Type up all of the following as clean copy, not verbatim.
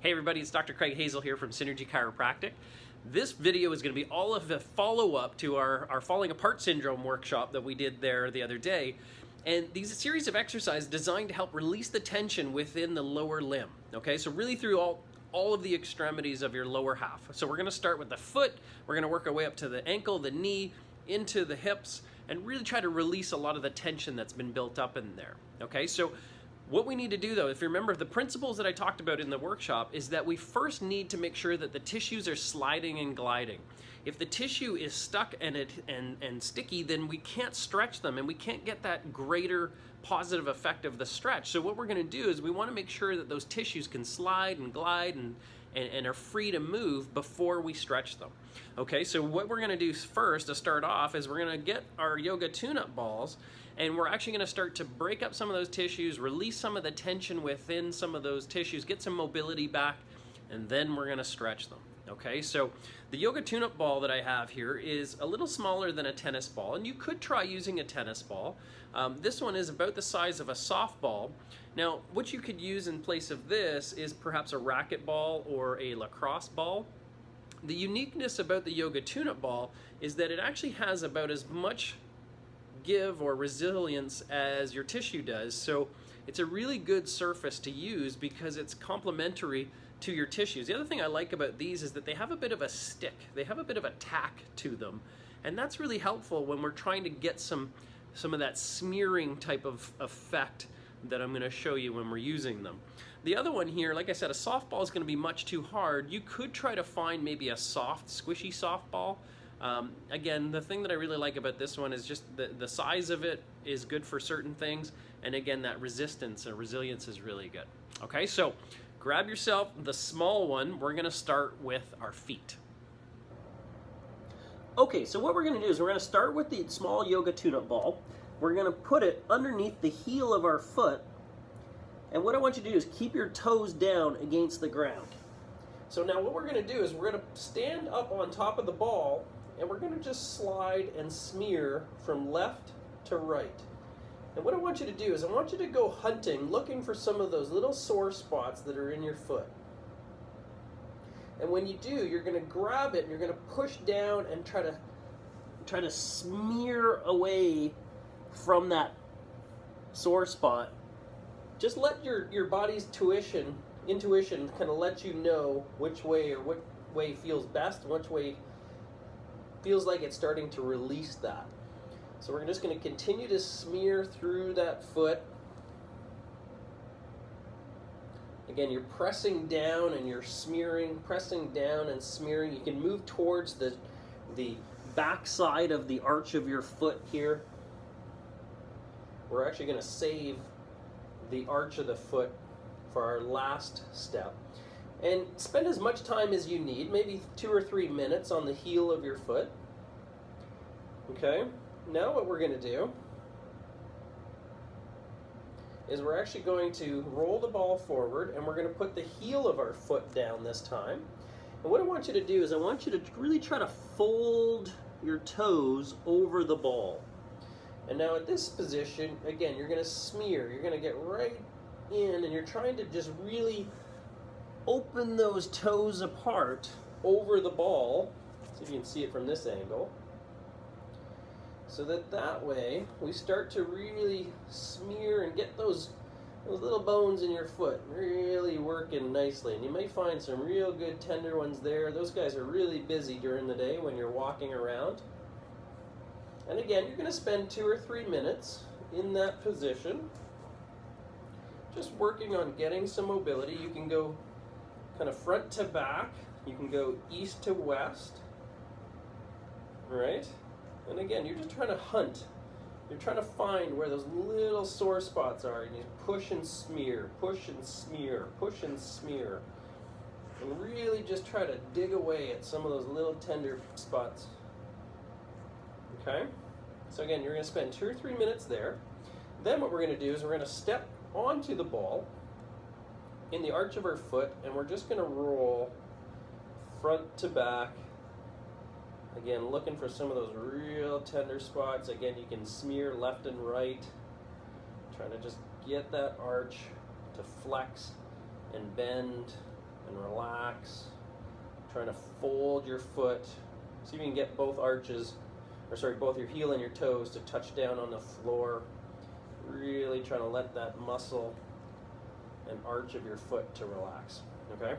Hey everybody, it's Dr. Craig Hazel here from Synergy Chiropractic. This video is going to be all of the follow-up to our falling apart syndrome workshop that we did there the other day. And these are a series of exercises designed to help release the tension within the lower limb. Okay, so really through all of the extremities of your lower half. So we're going to start with the foot, we're going to work our way up to the ankle, the knee, into the hips, and really try to release a lot of the tension that's been built up in there. Okay, so what we need to do though, if you remember the principles that I talked about in the workshop, is that we first need to make sure that the tissues are sliding and gliding. If the tissue is stuck and sticky, then we can't stretch them and we can't get that greater positive effect of the stretch. So what we're going to do is we want to make sure that those tissues can slide and glide and are free to move before we stretch them. Okay, so what we're going to do first to start off is we're going to get our yoga tune-up balls, and we're actually going to start to break up some of those tissues, release some of the tension within some of those tissues, get some mobility back, and then we're going to stretch them. Okay, so the yoga tune-up ball that I have here is a little smaller than a tennis ball, and you could try using a tennis ball. This one is about the size of a softball. Now, what you could use in place of this is perhaps a racket ball or a lacrosse ball. The uniqueness about the yoga tune-up ball is that it actually has about as much give or resilience as your tissue does. So it's a really good surface to use because it's complementary to your tissues. The other thing I like about these is that they have a bit of a stick. They have a bit of a tack to them. And that's really helpful when we're trying to get some of that smearing type of effect that I'm going to show you when we're using them. The other one here, like I said, a softball is going to be much too hard. You could try to find maybe a soft, squishy softball. Again, the thing that I really like about this one is just the size of it is good for certain things, and again, that resistance and resilience is really good. Okay, so grab yourself the small one. We're going to start with our feet. Okay, so what we're going to do is we're going to start with the small yoga tune-up ball. We're going to put it underneath the heel of our foot, and what I want you to do is keep your toes down against the ground. So now what we're going to do is we're going to stand up on top of the ball, and we're going to just slide and smear from left to right. And what I want you to do is I want you to go hunting, looking for some of those little sore spots that are in your foot. And when you do, you're going to grab it and you're going to push down and try to smear away from that sore spot. Just let your body's intuition kind of let you know which way or what way feels best and which way feels like it's starting to release that. So we're just going to continue to smear through that foot. Again, you're pressing down and you're smearing, pressing down and smearing. You can move towards the back side of the arch of your foot here. We're actually going to save the arch of the foot for our last step. And spend as much time as you need, maybe 2 or 3 minutes on the heel of your foot. Okay, now what we're going to do is we're actually going to roll the ball forward, and we're going to put the heel of our foot down this time. And what I want you to do is I want you to really try to fold your toes over the ball. And now at this position, again, you're going to smear. You're going to get right in, and you're trying to just really open those toes apart over the ball. See if you can see it from this angle. So that way we start to really smear and get those little bones in your foot really working nicely. And you may find some real good tender ones there. Those guys are really busy during the day when you're walking around. And again, you're going to spend 2 or 3 minutes in that position, just working on getting some mobility. You can go kind of front to back. You can go east to west, right? And again, you're just trying to hunt. You're trying to find where those little sore spots are, and you push and smear, push and smear, push and smear. And really just try to dig away at some of those little tender spots. Okay? So again, you're going to spend 2 or 3 minutes there. Then what we're going to do is we're going to step onto the ball in the arch of our foot, and we're just going to roll front to back. Again, looking for some of those real tender spots. Again, you can smear left and right, trying to just get that arch to flex and bend and relax. Trying to fold your foot. See if you can get both arches, or sorry, both your heel and your toes to touch down on the floor. Really trying to let that muscle and arch of your foot to relax, okay?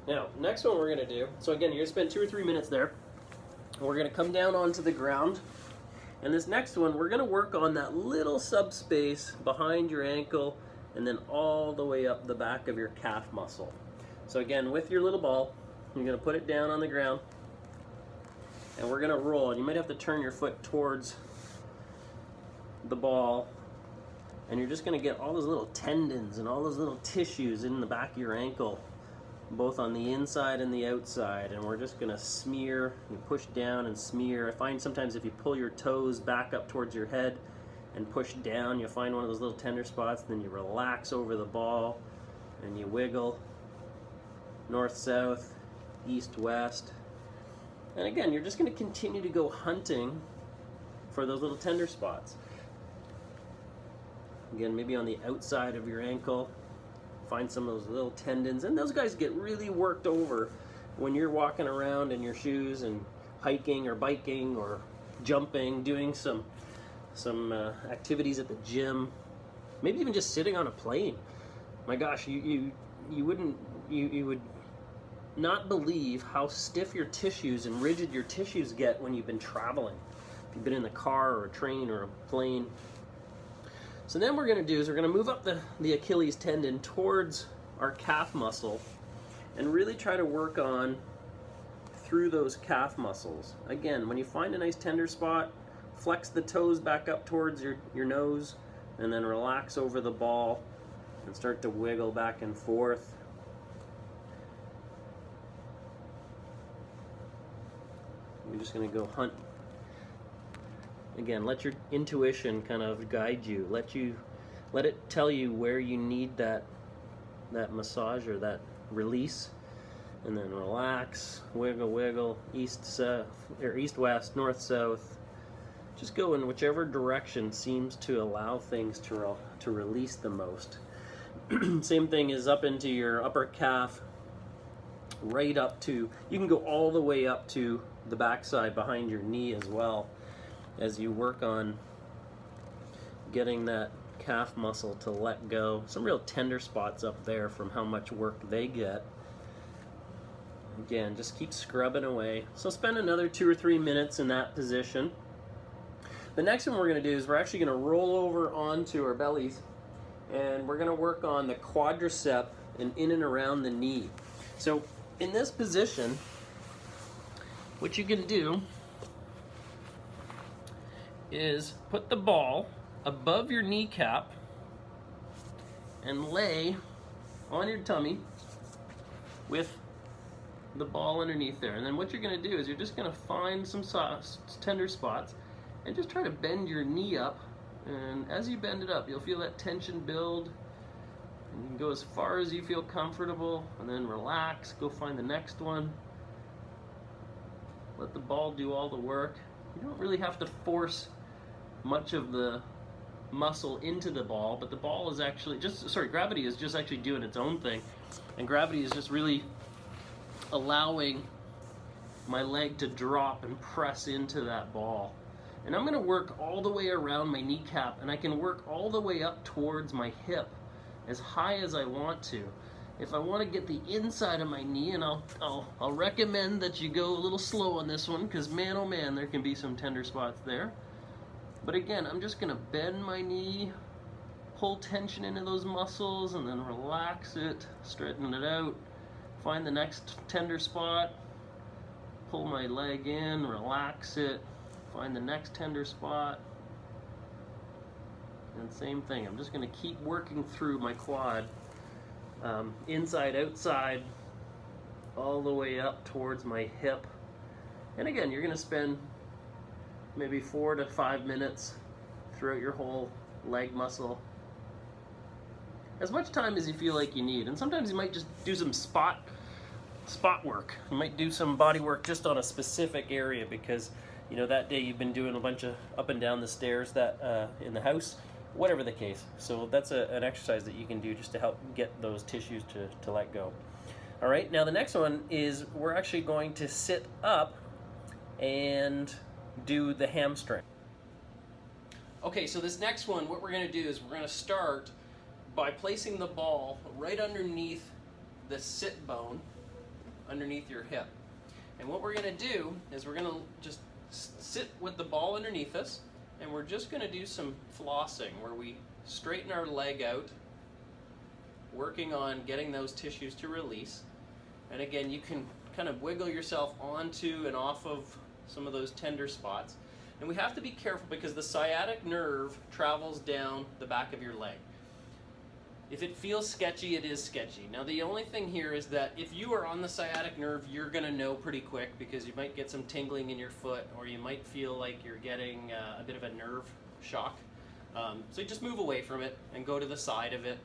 Now, next one we're gonna do, so again, you're gonna spend 2 or 3 minutes there. We're gonna come down onto the ground. And this next one, we're gonna work on that little subspace behind your ankle and then all the way up the back of your calf muscle. So again, with your little ball, you're gonna put it down on the ground and we're gonna roll. And you might have to turn your foot towards the ball, and you're just gonna get all those little tendons and all those little tissues in the back of your ankle, both on the inside and the outside. And we're just gonna smear, you push down and smear. I find sometimes if you pull your toes back up towards your head and push down, you'll find one of those little tender spots. Then you relax over the ball and you wiggle north, south, east, west. And again, you're just gonna continue to go hunting for those little tender spots. Again, maybe on the outside of your ankle, find some of those little tendons, and those guys get really worked over when you're walking around in your shoes and hiking or biking or jumping, doing some activities at the gym, maybe even just sitting on a plane. My gosh, you would not believe how stiff your tissues and rigid your tissues get when you've been traveling. If you've been in the car or a train or a plane. So then what we're going to do is we're going to move up the Achilles tendon towards our calf muscle and really try to work on through those calf muscles. Again, when you find a nice tender spot, flex the toes back up towards your nose and then relax over the ball and start to wiggle back and forth. You're just going to go hunt. Again, let your intuition kind of guide you. Let it tell you where you need that massage or that release, and then relax, wiggle, wiggle, east, south, or east, west, north, south. Just go in whichever direction seems to allow things to release the most. Same thing is up into your upper calf, right up to, you can go all the way up to the backside behind your knee as well, as you work on getting that calf muscle to let go. Some real tender spots up there from how much work they get. Again, just keep scrubbing away. So spend another 2 or 3 minutes in that position. The next one we're going to do is we're actually going to roll over onto our bellies, and we're going to work on the quadricep and in and around the knee. So in this position, what you can do is put the ball above your kneecap and lay on your tummy with the ball underneath there. And then what you're going to do is you're just going to find some tender spots and just try to bend your knee up. And as you bend it up, you'll feel that tension build. And you can go as far as you feel comfortable and then relax, go find the next one. Let the ball do all the work. You don't really have to force much of the muscle into the ball, but the ball is actually gravity is just actually doing its own thing. And gravity is just really allowing my leg to drop and press into that ball. And I'm going to work all the way around my kneecap, and I can work all the way up towards my hip as high as I want to. If I want to get the inside of my knee, and I'll recommend that you go a little slow on this one, because man oh man, there can be some tender spots there. But again, I'm just going to bend my knee, pull tension into those muscles, and then relax it, straighten it out, find the next tender spot, pull my leg in, relax it, find the next tender spot, and same thing. I'm just going to keep working through my quad, inside, outside, all the way up towards my hip. And again, you're going to spend maybe 4 to 5 minutes throughout your whole leg muscle. As much time as you feel like you need. And sometimes you might just do some spot work. You might do some body work just on a specific area because, you know, that day you've been doing a bunch of up and down the stairs that in the house, whatever the case. So that's an exercise that you can do just to help get those tissues to let go. All right, now the next one is we're actually going to sit up and do the hamstring. Okay, so this next one, what we're going to do is we're going to start by placing the ball right underneath the sit bone, underneath your hip. And what we're going to do is we're going to just sit with the ball underneath us, and we're just going to do some flossing where we straighten our leg out, working on getting those tissues to release. And again, you can kind of wiggle yourself onto and off of some of those tender spots. And we have to be careful because the sciatic nerve travels down the back of your leg. If it feels sketchy, it is sketchy. Now the only thing here is that if you are on the sciatic nerve, you're going to know pretty quick because you might get some tingling in your foot, or you might feel like you're getting a bit of a nerve shock. So just move away from it and go to the side of it.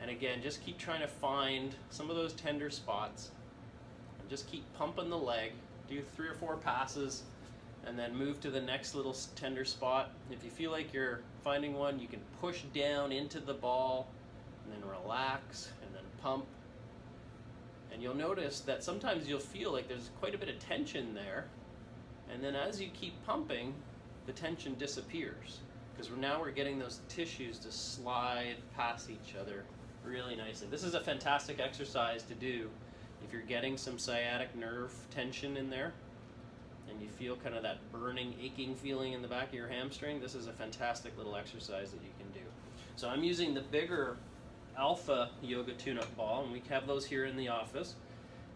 And again, just keep trying to find some of those tender spots. And just keep pumping the leg. Do 3 or 4 passes and then move to the next little tender spot. If you feel like you're finding one, you can push down into the ball and then relax and then pump. And you'll notice that sometimes you'll feel like there's quite a bit of tension there. And then as you keep pumping, the tension disappears. Because now we're getting those tissues to slide past each other really nicely. This is a fantastic exercise to do if you're getting some sciatic nerve tension in there and you feel kind of that burning, aching feeling in the back of your hamstring. This is a fantastic little exercise that you can do. So I'm using the bigger Alpha Yoga Tune-Up Ball, and we have those here in the office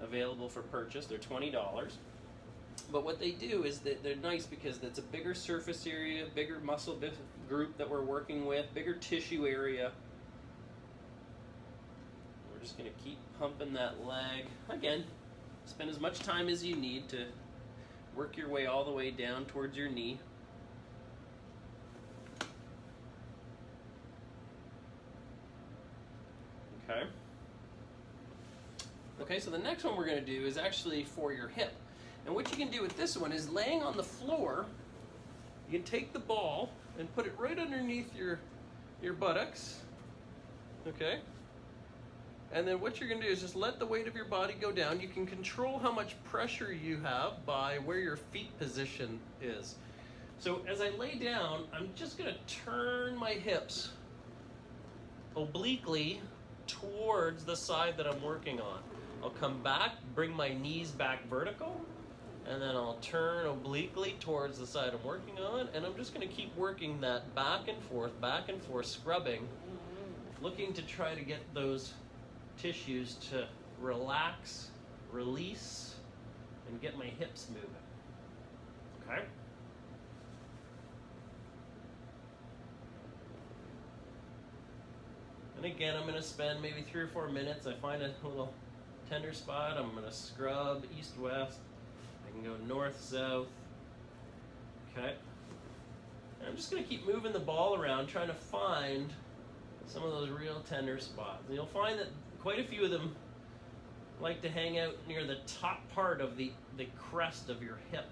available for purchase. They're $20. But what they do is that they're nice because it's a bigger surface area, bigger muscle group that we're working with, bigger tissue area. We're just going to keep pumping that leg. Again, spend as much time as you need to work your way all the way down towards your knee. Okay. Okay, so the next one we're going to do is actually for your hip. And what you can do with this one is laying on the floor, you can take the ball and put it right underneath your buttocks. Okay? And then what you're going to do is just let the weight of your body go down. You can control how much pressure you have by where your feet position is. So as I lay down, I'm just going to turn my hips obliquely towards the side that I'm working on. I'll come back, bring my knees back vertical, and then I'll turn obliquely towards the side I'm working on, and I'm just going to keep working that back and forth, scrubbing, looking to try to get those tissues to relax, release, and get my hips moving. Okay? And again, I'm going to spend maybe 3 or 4 minutes. I find a little tender spot. I'm going to scrub east-west. I can go north-south. Okay? And I'm just going to keep moving the ball around, trying to find some of those real tender spots. And you'll find that quite a few of them like to hang out near the top part of the crest of your hip.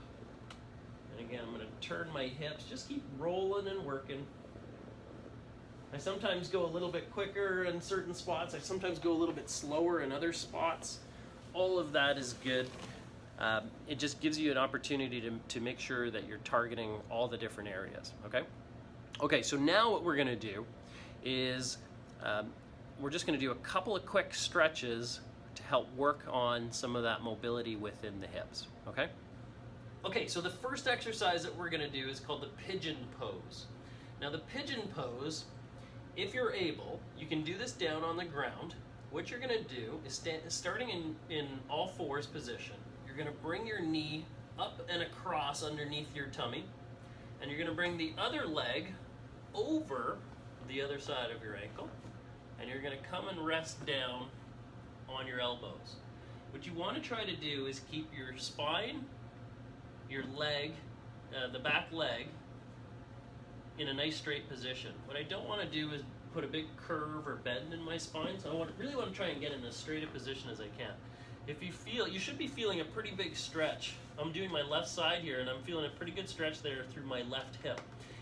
And again, I'm going to turn my hips, just keep rolling and working. I sometimes go a little bit quicker in certain spots. I sometimes go a little bit slower in other spots. All of that is good. It just gives you an opportunity to make sure that you're targeting all the different areas, okay? Okay, so now what we're gonna do is we're just gonna do a couple of quick stretches to help work on some of that mobility within the hips, okay? Okay, so the first exercise that we're gonna do is called the pigeon pose. Now the pigeon pose, if you're able, you can do this down on the ground. What you're going to do is starting in all fours position, you're going to bring your knee up and across underneath your tummy, and you're going to bring the other leg over the other side of your ankle, and you're going to come and rest down on your elbows. What you want to try to do is keep your spine, your leg, the back leg, in a nice straight position. What I don't want to do is put a big curve or bend in my spine, so I really want to try and get in as straight a position as I can. If you feel, you should be feeling a pretty big stretch. I'm doing my left side here, and I'm feeling a pretty good stretch there through my left hip.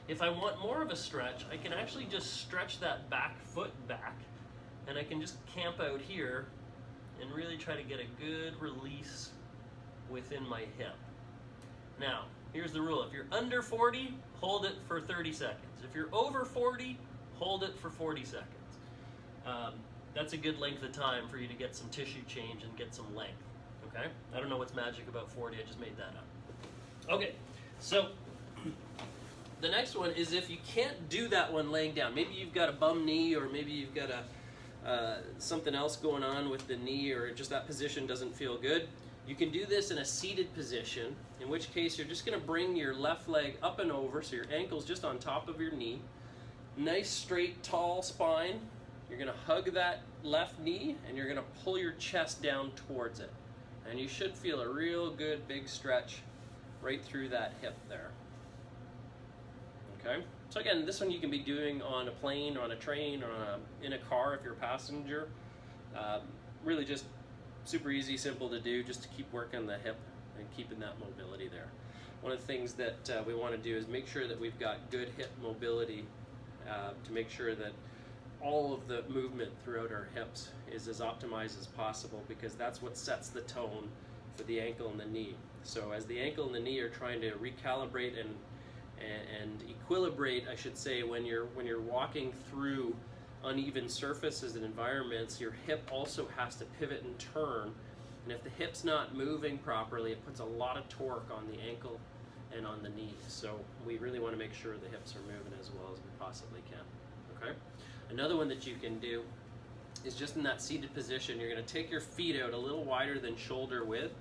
If I want more of a stretch, I can actually just stretch that back foot back, and I can just camp out here and really try to get a good release within my hip. Now, here's the rule. If you're under 40, hold it for 30 seconds. If you're over 40, hold it for 40 seconds. That's a good length of time for you to get some tissue change and get some length, okay? I don't know what's magic about 40, I just made that up. Okay, so the next one is if you can't do that one laying down. Maybe you've got a bum knee, or maybe you've got something else going on with the knee, or just that position doesn't feel good. You can do this in a seated position, in which case you're just going to bring your left leg up and over, so your ankle's just on top of your knee. Nice, straight, tall spine. You're going to hug that left knee, and you're going to pull your chest down towards it. And you should feel a real good big stretch right through that hip there. Okay? So again, this one you can be doing on a plane, or on a train, or in a car if you're a passenger. Really just super easy, simple to do, just to keep working the hip and keeping that mobility there. One of the things that we want to do is make sure that we've got good hip mobility to make sure that all of the movement throughout our hips is as optimized as possible, because that's what sets the tone for the ankle and the knee. So as the ankle and the knee are trying to recalibrate and equilibrate, I should say, when you're walking through uneven surfaces and environments, your hip also has to pivot and turn. And if the hip's not moving properly, it puts a lot of torque on the ankle and on the knee. So we really want to make sure the hips are moving as well as we possibly can. Okay? Another one that you can do is just in that seated position, you're going to take your feet out a little wider than shoulder width,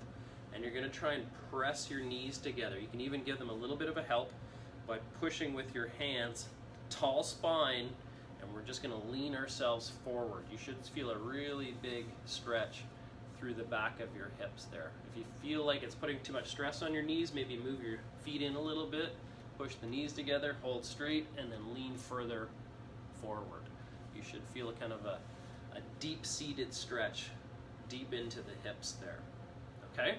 and you're going to try and press your knees together. You can even give them a little bit of a help by pushing with your hands, tall spine, and we're just going to lean ourselves forward. You should feel a really big stretch through the back of your hips there. If you feel like it's putting too much stress on your knees, maybe move your feet in a little bit, push the knees together, hold straight, and then lean further forward. You should feel a kind of a deep-seated stretch deep into the hips there. Okay?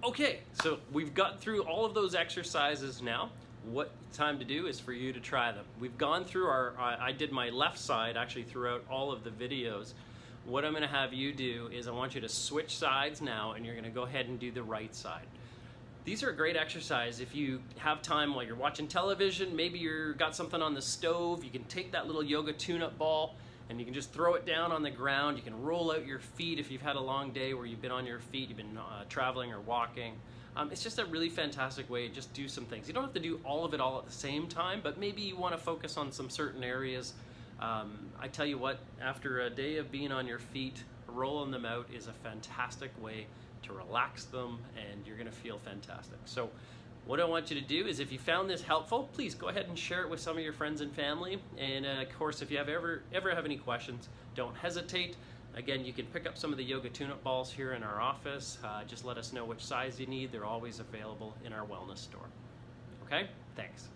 Okay, so we've got through all of those exercises now. What time to do is for you to try them. We've gone through I did my left side actually throughout all of the videos. What I'm going to have you do is I want you to switch sides now, and you're going to go ahead and do the right side. These are a great exercise if you have time while you're watching television. Maybe you've got something on the stove. You can take that little yoga tune-up ball and you can just throw it down on the ground. You can roll out your feet if you've had a long day where you've been on your feet, you've been traveling or walking. It's just a really fantastic way to just do some things. You don't have to do all of it all at the same time, but maybe you want to focus on some certain areas. I tell you what, after a day of being on your feet, rolling them out is a fantastic way to relax them, and you're going to feel fantastic. So what I want you to do is, if you found this helpful, please go ahead and share it with some of your friends and family. And of course, if you ever have any questions, don't hesitate. Again, you can pick up some of the yoga tune-up balls here in our office. Just let us know which size you need. They're always available in our wellness store. Okay? Thanks.